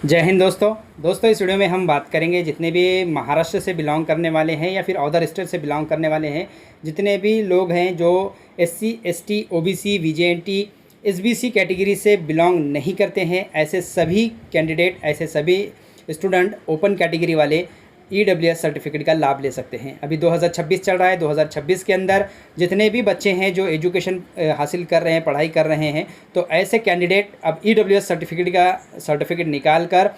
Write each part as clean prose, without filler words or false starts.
जय हिंद दोस्तों इस वीडियो में हम बात करेंगे जितने भी महाराष्ट्र से बिलोंग करने वाले हैं या फिर अदर स्टेट से बिलोंग करने वाले हैं, जितने भी लोग हैं जो SC ST OBC VJNT SBC category से बिलोंग नहीं करते हैं, ऐसे सभी कैंडिडेट, ऐसे सभी स्टूडेंट ओपन कैटेगरी वाले EWS सर्टिफिकेट का लाभ ले सकते हैं। अभी 2026 चल रहा है। 2026 के अंदर जितने भी बच्चे हैं जो एजुकेशन हासिल कर रहे हैं, पढ़ाई कर रहे हैं, तो ऐसे कैंडिडेट अब EWS सर्टिफिकेट निकाल कर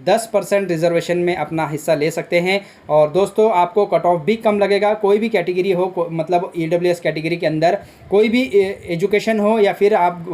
10% रिजर्वेशन में अपना हिस्सा ले सकते हैं। और दोस्तों आपको कट ऑफ भी कम लगेगा। कोई भी कैटेगरी हो, मतलब EWS कैटेगरी के अंदर कोई भी एजुकेशन हो या फिर आप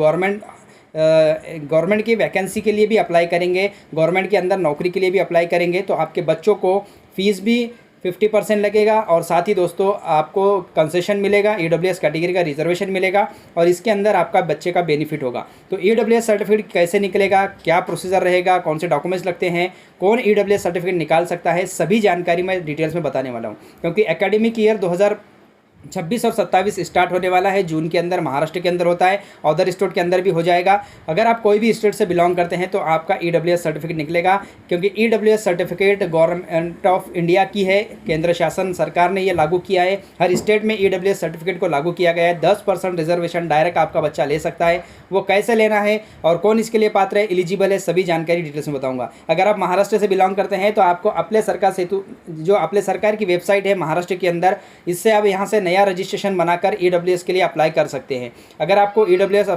गवर्नमेंट की वैकेंसी के लिए भी अप्लाई करेंगे, गवर्नमेंट के अंदर नौकरी के लिए भी अप्लाई करेंगे, तो आपके बच्चों को फ़ीस भी 50% लगेगा और साथ ही दोस्तों आपको कंसेशन मिलेगा, EWS कैटेगरी का रिजर्वेशन मिलेगा और इसके अंदर आपका बच्चे का बेनिफिट होगा। तो EWS सर्टिफिकेट कैसे निकलेगा, क्या प्रोसीजर रहेगा, कौन से डॉक्यूमेंट्स लगते हैं, कौन EWS सर्टिफिकेट निकाल सकता है, सभी जानकारी मैं डिटेल्स में बताने वाला हूँ। क्योंकि एकेडमिक ईयर 2026 और 27 स्टार्ट होने वाला है। जून के अंदर महाराष्ट्र के अंदर होता है, अदर स्टेट के अंदर भी हो जाएगा। अगर आप कोई भी स्टेट से बिलोंग करते हैं तो आपका EWS सर्टिफिकेट निकलेगा, क्योंकि EWS certificate government of India की है, केंद्र शासन सरकार ने ये लागू किया है। हर स्टेट में EWS सर्टिफिकेट को लागू किया गया है। 10% रिजर्वेशन डायरेक्ट आपका बच्चा ले सकता है। वो कैसे लेना है और कौन इसके लिए पात्र है, एलिजिबल है, सभी जानकारी डिटेल्स में बताऊँगा। अगर आप महाराष्ट्र से बिलोंग करते हैं तो आपको अपने सरकार सेतु, जो अपने सरकार की वेबसाइट है महाराष्ट्र के अंदर, इससे आप यहाँ से नया रजिस्ट्रेशन बनाकर EWS के लिए अप्लाई कर सकते हैं। अगर आपको EWS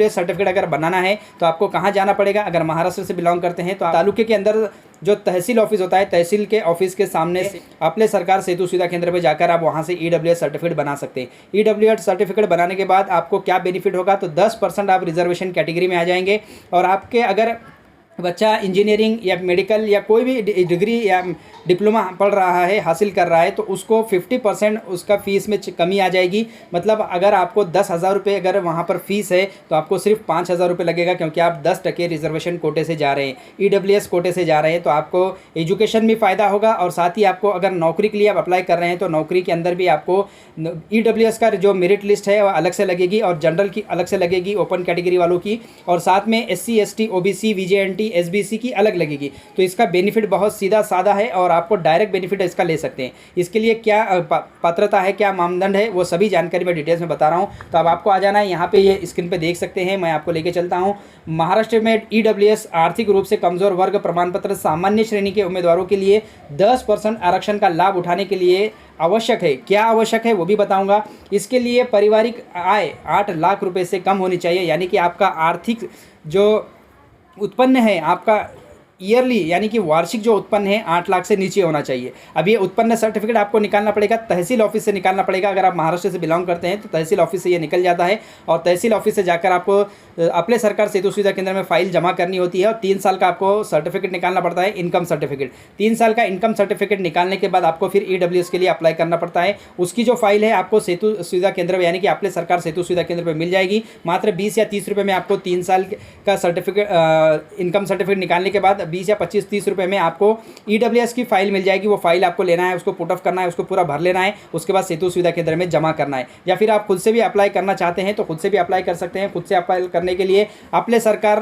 सर्टिफिकेट अगर बनाना है तो आपको कहाँ जाना पड़ेगा? अगर महाराष्ट्र से बिलोंग करते हैं तो तालुके के अंदर जो तहसील ऑफिस होता है, तहसील के ऑफिस के सामने से अपने सरकार सेतु सुविधा केंद्र पर जाकर आप वहाँ से EWS सर्टिफिकेट बना सकते हैं। EWS सर्टिफिकेट बनाने के बाद आपको क्या बेनिफिट होगा? तो 10% आप रिजर्वेशन कैटेगरी में आ जाएंगे। और आपके अगर बच्चा इंजीनियरिंग या मेडिकल या कोई भी डिग्री या डिप्लोमा पढ़ रहा है, हासिल कर रहा है, तो उसको 50% उसका फ़ीस में कमी आ जाएगी। मतलब अगर आपको 10,000 रुपये अगर वहाँ पर फ़ीस है तो आपको सिर्फ 5,000 रुपये लगेगा, क्योंकि आप 10% रिजर्वेशन कोटे से जा रहे हैं, EWS कोटे से जा रहे हैं। तो आपको एजुकेशन भी फ़ायदा होगा और साथ ही आपको अगर नौकरी के लिए आप अप्लाई कर रहे हैं तो नौकरी के अंदर भी आपको EWS का जो मेरिट लिस्ट है वो अलग से लगेगी और जनरल की अलग से लगेगी, ओपन कैटेगरी वालों की, और साथ में SC ST OBC VJNT SBC की अलग लगेगी। तो इसका बेनिफिट बहुत सीधा साधा है और आपको डायरेक्ट बेनिफिट इसका ले सकते हैं। इसके लिए क्या पात्रता है, क्या मानदंड है, वो सभी जानकारी मैं डिटेल्स में बता रहा हूँ। तो अब आपको आ जाना है, यहाँ पे ये स्क्रीन पे देख सकते हैं, मैं आपको लेके चलता हूँ। महाराष्ट्र में EWS आर्थिक रूप से कमज़ोर वर्ग प्रमाण पत्र सामान्य श्रेणी के उम्मीदवारों के लिए 10% आरक्षण का लाभ उठाने के लिए आवश्यक है। क्या आवश्यक है वो भी बताऊंगा। इसके लिए पारिवारिक आय 8 लाख रुपए से कम होनी चाहिए, यानी कि आपका आर्थिक जो उत्पन्न है, आपका ईयरली यानी कि वार्षिक जो उत्पन्न है 8 लाख से नीचे होना चाहिए। अब ये उत्पन्न सर्टिफिकेट आपको निकालना पड़ेगा, तहसील ऑफिस से निकालना पड़ेगा। अगर आप महाराष्ट्र से बिलोंग करते हैं तो तहसील ऑफिस से ये निकल जाता है और तहसील ऑफिस से जाकर आपको अपने सरकार सेतु सुविधा केंद्र में फाइल जमा करनी होती है और 3 साल का आपको सर्टिफिकेट निकालना पड़ता है, इनकम सर्टिफिकेट। 3 साल का इनकम सर्टिफिकेट निकालने के बाद आपको फिर EWS के लिए अप्लाई करना पड़ता है। उसकी जो फाइल है आपको सेतु सुविधा केंद्र यानी कि अपने सरकार सेतु सुविधा केंद्र पर मिल जाएगी। मात्र 20 या 30 रुपये में आपको 3 साल का सर्टिफिकेट, इनकम सर्टिफिकेट निकालने के बाद 20 या 25-30 रुपये में आपको EWS की फाइल मिल जाएगी। वो फाइल आपको लेना है, उसको पुट ऑफ करना है, उसको पूरा भर लेना है, उसके बाद सेतु सुविधा केंद्र में जमा करना है। या फिर आप खुद से भी अप्लाई करना चाहते हैं तो खुद से भी अप्लाई कर सकते हैं। खुद से अप्लाई करने के लिए अपने सरकार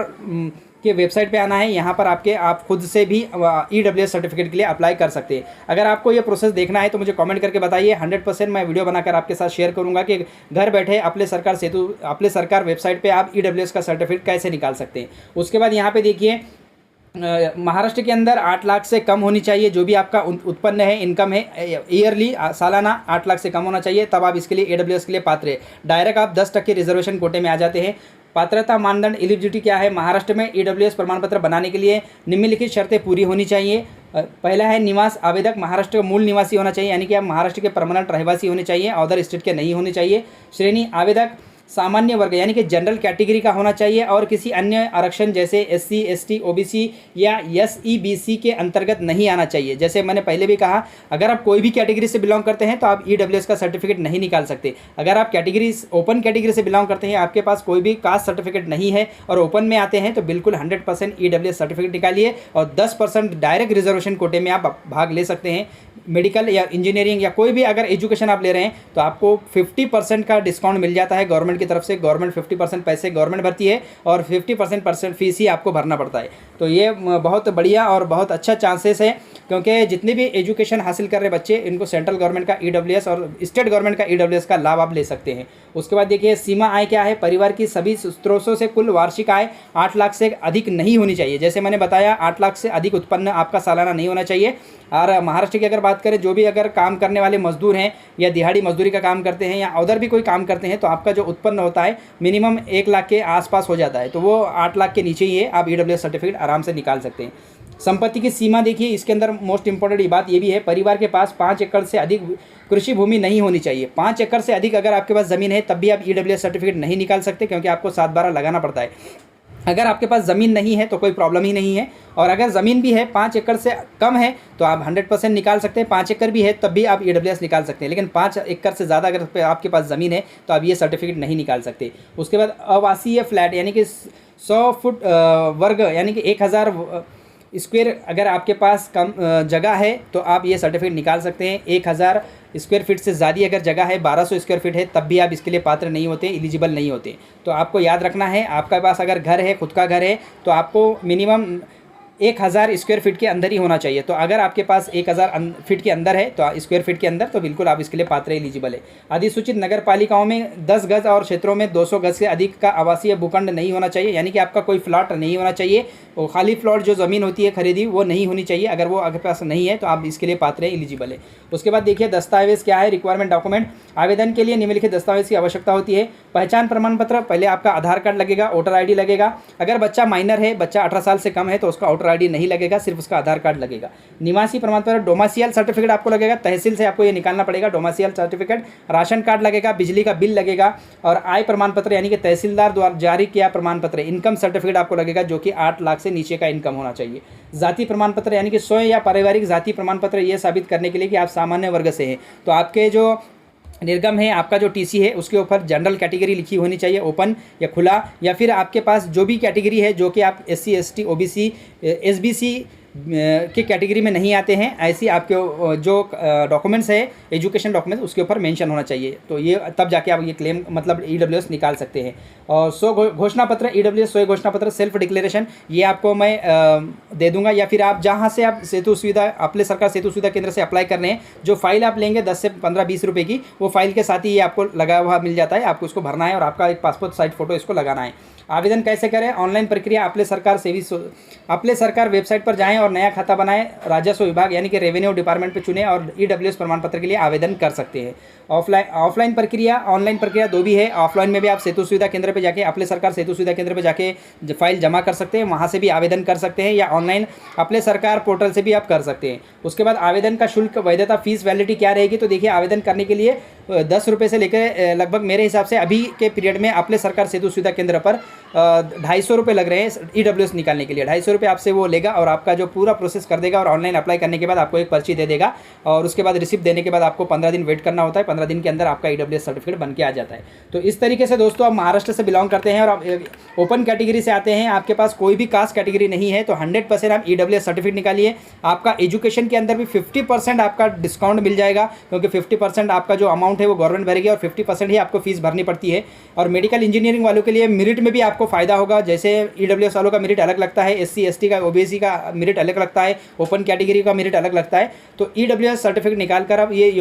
के वेबसाइट पे आना है, यहाँ पर आप खुद से भी EWS सर्टिफिकेट के लिए अप्लाई कर सकते हैं। अगर आपको ये प्रोसेस देखना है तो मुझे कमेंट करके बताइए, 100% मैं वीडियो बनाकर आपके साथ शेयर करूँगा कि घर बैठे अपने सरकार वेबसाइट पर आप EWS का सर्टिफिकेट कैसे निकाल सकते हैं। उसके बाद यहाँ पर देखिए, महाराष्ट्र के अंदर 8 लाख से कम होनी चाहिए जो भी आपका उत्पन्न है, इनकम है, ईयरली सालाना 8 लाख से कम होना चाहिए, तब आप इसके लिए EWS के लिए पात्र है। डायरेक्ट आप 10% रिजर्वेशन कोटे में आ जाते हैं। पात्रता मानदंड एलिजिबिलिटी क्या है? महाराष्ट्र में EWS प्रमाण पत्र बनाने के लिए निम्नलिखित शर्तें पूरी होनी चाहिए। पहला है निवास आवेदक महाराष्ट्र का मूल निवासी होना चाहिए, यानी कि आप महाराष्ट्र के परमानेंट रहवासी होने चाहिए, अदर स्टेट के नहीं होने चाहिए। श्रेणी आवेदक सामान्य वर्ग यानी कि जनरल कैटेगरी का होना चाहिए और किसी अन्य आरक्षण जैसे SC ST OBC या SEBC के अंतर्गत नहीं आना चाहिए। जैसे मैंने पहले भी कहा, अगर आप कोई भी कैटेगरी से बिलोंग करते हैं तो आप EWS का सर्टिफिकेट नहीं निकाल सकते। अगर आप ओपन कैटेगरी से बिलोंग करते हैं, आपके पास कोई भी कास्ट सर्टिफिकेट नहीं है और ओपन में आते हैं, तो बिल्कुल 100% EWS सर्टिफिकेट निकालिए और 10% डायरेक्ट रिजर्वेशन कोटे में आप भाग ले सकते हैं। मेडिकल या इंजीनियरिंग या कोई भी अगर एजुकेशन आप ले रहे हैं तो आपको 50% का डिस्काउंट मिल जाता है गवर्नमेंट गवर्नमेंट की तरफ से। गवर्नमेंट 50% पैसे गवर्नमेंट भरती है और 50% फीस ही आपको भरना पड़ता है। तो ये बहुत बढ़िया और बहुत अच्छा चांसेस है, क्योंकि जितने भी एजुकेशन हासिल कर रहे बच्चे, इनको सेंट्रल गवर्नमेंट का ईडब्ल्यूएस और स्टेट गवर्नमेंट का ईडब्ल्यूएस का लाभ आप ले सकते हैं। उसके बाद देखिए सीमा आय क्या है। परिवार की सभी स्रोतों से कुल वार्षिक आय 8 लाख से अधिक नहीं होनी चाहिए। जैसे मैंने बताया 8 लाख से अधिक उत्पन्न आपका सालाना नहीं होना चाहिए। और महाराष्ट्र की अगर बात करें, जो भी अगर काम करने वाले मजदूर हैं या दिहाड़ी मजदूरी का काम करते हैं या उधर भी कोई काम करते हैं, तो आपका जो उत्पन्न होता है मिनिमम 1 लाख के आसपास हो जाता है, तो वो 8 लाख के नीचे ही है। आप ईडब्ल्यूएस सर्टिफिकेट आराम से निकाल सकते हैं। संपत्ति की सीमा देखिए, इसके अंदर मोस्ट इंपॉर्टेंट बात ये भी है, परिवार के पास 5 एकड़ से अधिक कृषि भूमि नहीं होनी चाहिए। 5 एकड़ से अधिक अगर आपके पास ज़मीन है तब भी आप ईडब्ल्यूएस सर्टिफिकेट नहीं निकाल सकते, क्योंकि आपको 7/12 लगाना पड़ता है। अगर आपके पास ज़मीन नहीं है तो कोई प्रॉब्लम ही नहीं है, और अगर ज़मीन भी है 5 एकड़ से कम है तो आप 100% निकाल सकते हैं। 5 एकड़ भी है तब भी आप ईडब्ल्यूएस निकाल सकते हैं, लेकिन 5 एकड़ से ज़्यादा अगर आपके पास ज़मीन है तो आप ये सर्टिफिकेट नहीं निकाल सकते। उसके बाद आवासीय फ्लैट यानी कि 100 फुट वर्ग यानी कि 1000 स्क्वायर अगर आपके पास कम जगह है तो आप ये सर्टिफिकेट निकाल सकते हैं। 1000 स्क्वायर फीट से ज़्यादा अगर जगह है, 1200 स्क्वायर फीट है, तब भी आप इसके लिए पात्र नहीं होते, एलिजिबल नहीं होते। तो आपको याद रखना है, आपके पास अगर घर है, खुद का घर है, तो आपको मिनिमम 1000 स्क्वायर फीट के अंदर ही होना चाहिए। तो अगर आपके पास 1000 फीट के अंदर है, तो स्क्वायर फीट के अंदर, तो बिल्कुल आप इसके लिए पात्र एलिजिबल है। अधिसूचित नगर पालिकाओं में 10 गज और क्षेत्रों में 200 गज से अधिक का आवासीय भूखंड नहीं होना चाहिए, यानी कि आपका कोई प्लॉट नहीं होना चाहिए। वो खाली प्लॉट जो ज़मीन होती है खरीदी, वो नहीं होनी चाहिए। अगर वो आपके पास नहीं है तो आप इसके लिए पात्र एलिजिबल है। उसके बाद देखिए दस्तावेज़ क्या है, रिक्वायरमेंट डॉक्यूमेंट। आवेदन के लिए निम्नलिखित दस्तावेज की आवश्यकता होती है। पहचान प्रमाण पत्र, पहले आपका आधार कार्ड लगेगा, वोटर ID लगेगा। अगर बच्चा माइनर है, बच्चा 18 साल से कम है, तो उसका वोटर ID नहीं लगेगा, सिर्फ उसका आधार कार्ड लगेगा। निवासी प्रमाण पत्र, डोमासियल सर्टिफिकेट आपको लगेगा, तहसील से आपको ये निकालना पड़ेगा डोमासियल सर्टिफिकेट। राशन कार्ड लगेगा, बिजली का बिल लगेगा, और आय प्रमाण पत्र यानी कि तहसीलदार द्वारा जारी किया प्रमाण पत्र, इनकम सर्टिफिकेट आपको लगेगा, जो कि 8 लाख से नीचे का इनकम होना चाहिए। जाति प्रमाण पत्र यानी कि स्वयं या पारिवारिक जाति प्रमाण पत्र, ये साबित करने के लिए कि आप सामान्य वर्ग से हैं। तो आपके जो निर्गम है, आपका जो TC है, उसके ऊपर जनरल कैटेगरी लिखी होनी चाहिए, ओपन या खुला, या फिर आपके पास जो भी कैटेगरी है, जो कि आप SC ST OBC SBC के कैटेगरी में नहीं आते हैं, ऐसी आपके जो डॉक्यूमेंट्स है, एजुकेशन डॉक्यूमेंट्स, उसके ऊपर मेंशन होना चाहिए। तो ये तब जाके आप ये क्लेम मतलब ईडब्ल्यूएस निकाल सकते हैं। और 100 घोषणा पत्र, ईडब्ल्यूएस 100 घोषणा पत्र, सेल्फ डिक्लेरेशन, ये आपको मैं दे दूंगा, या फिर आप जहाँ से आप सेतु सुविधा, अपने सरकार सेतु सुविधा केंद्र से अप्लाई कर रहे हैं, जो फाइल आप लेंगे 10 से 15-20 रुपये की, वो फाइल के साथ ही ये आपको लगा हुआ मिल जाता है। आपको उसको भरना है और आपका एक पासपोर्ट साइज फ़ोटो इसको लगाना है। आवेदन कैसे करें? ऑनलाइन प्रक्रिया, अपने सरकार वेबसाइट पर जाएं और नया खाता बनाएं, राजस्व विभाग यानी कि रेवेन्यू डिपार्टमेंट पे चुनें और ईडब्ल्यूएस प्रमाण पत्र के लिए आवेदन कर सकते हैं। ऑफलाइन प्रक्रिया, ऑनलाइन प्रक्रिया दो भी है। ऑफलाइन में भी आप सेतु सुविधा केंद्र पे जाके, अपने सरकार सेतु सुविधा केंद्र पे जाके फाइल जमा कर सकते हैं, वहाँ से भी आवेदन कर सकते हैं, या ऑनलाइन अपने सरकार पोर्टल से भी आप कर सकते हैं। उसके बाद आवेदन का शुल्क, वैधता, फीस, वैलिडिटी क्या रहेगी? तो देखिए आवेदन करने के लिए 10 रुपये से लेकर लगभग मेरे हिसाब से अभी के पीरियड में अपने सरकार सेतु सुविधा केंद्र पर 250 रुपये लग रहे हैं ईडब्ल्यूएस निकालने के लिए। 250 रुपये आपसे वो लेगा और आपका जो पूरा प्रोसेस कर देगा, और ऑनलाइन अप्लाई करने के बाद आपको एक पर्ची दे देगा, और उसके बाद रिसिप्ट देने के बाद आपको 15 दिन वेट करना होता है। 15 दिन के अंदर आपका ईडब्ल्यूएस सर्टिफिकेट बन के आ जाता है। तो इस तरीके से दोस्तों, आप महाराष्ट्र से बिलोंग करते हैं और आप ओपन कैटेगरी से आते हैं, आपके पास कोई भी कास्ट कैटेगरी नहीं है, तो 100% आप ईडब्ल्यूएस सर्टिफिकेट निकालिए। आपका एजुकेशन के अंदर भी 50% आपका डिस्काउंट मिल जाएगा, क्योंकि 50% आपका जो अमाउंट है वो गवर्नमेंट भरेगी और 50% ही आपको फीस भरनी पड़ती है। और मेडिकल इंजीनियरिंग वालों के लिए मेरिट में भी आपको फ़ायदा होगा। जैसे ईडब्ल्यूएस वालों का मेरिट अलग लगता है, SC ST का OBC का मेरिट अलग लगता है, ओपन कैटेगरी का मेरिट अलग लगता है। तो ईडब्ल्यूएस सर्टिफिकेट निकाल कर आप ये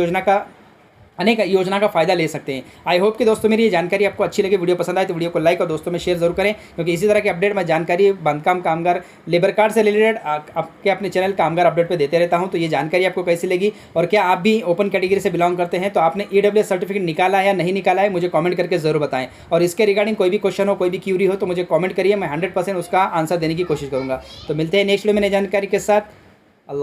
अनेक योजना का फायदा ले सकते हैं। आई होप कि दोस्तों मेरी ये जानकारी आपको अच्छी लगी, वीडियो पसंद आए तो वीडियो को लाइक और दोस्तों में शेयर जरूर करें, क्योंकि इसी तरह की अपडेट मैं जानकारी बांधकाम कामगार लेबर कार्ड से रिलेटेड आपके अपने चैनल कामगार अपडेट पे देते रहता हूं। तो ये जानकारी आपको कैसी लगी, और क्या आप भी ओपन कैटेगरी से बिलोंग करते हैं, तो आपने ईडब्ल्यूएस सर्टिफिकेट निकाला है या नहीं निकाला है, मुझे कॉमेंट करके जरूर बताएं। और इसके रिगार्डिंग कोई भी क्वेश्चन हो, कोई भी क्यूरी हो, तो मुझे कॉमेंट करिए, मैं 100% उसका आंसर देने की कोशिश करूँगा। तो मिलते हैं नेक्स्ट वीडियो में नई जानकारी के साथ।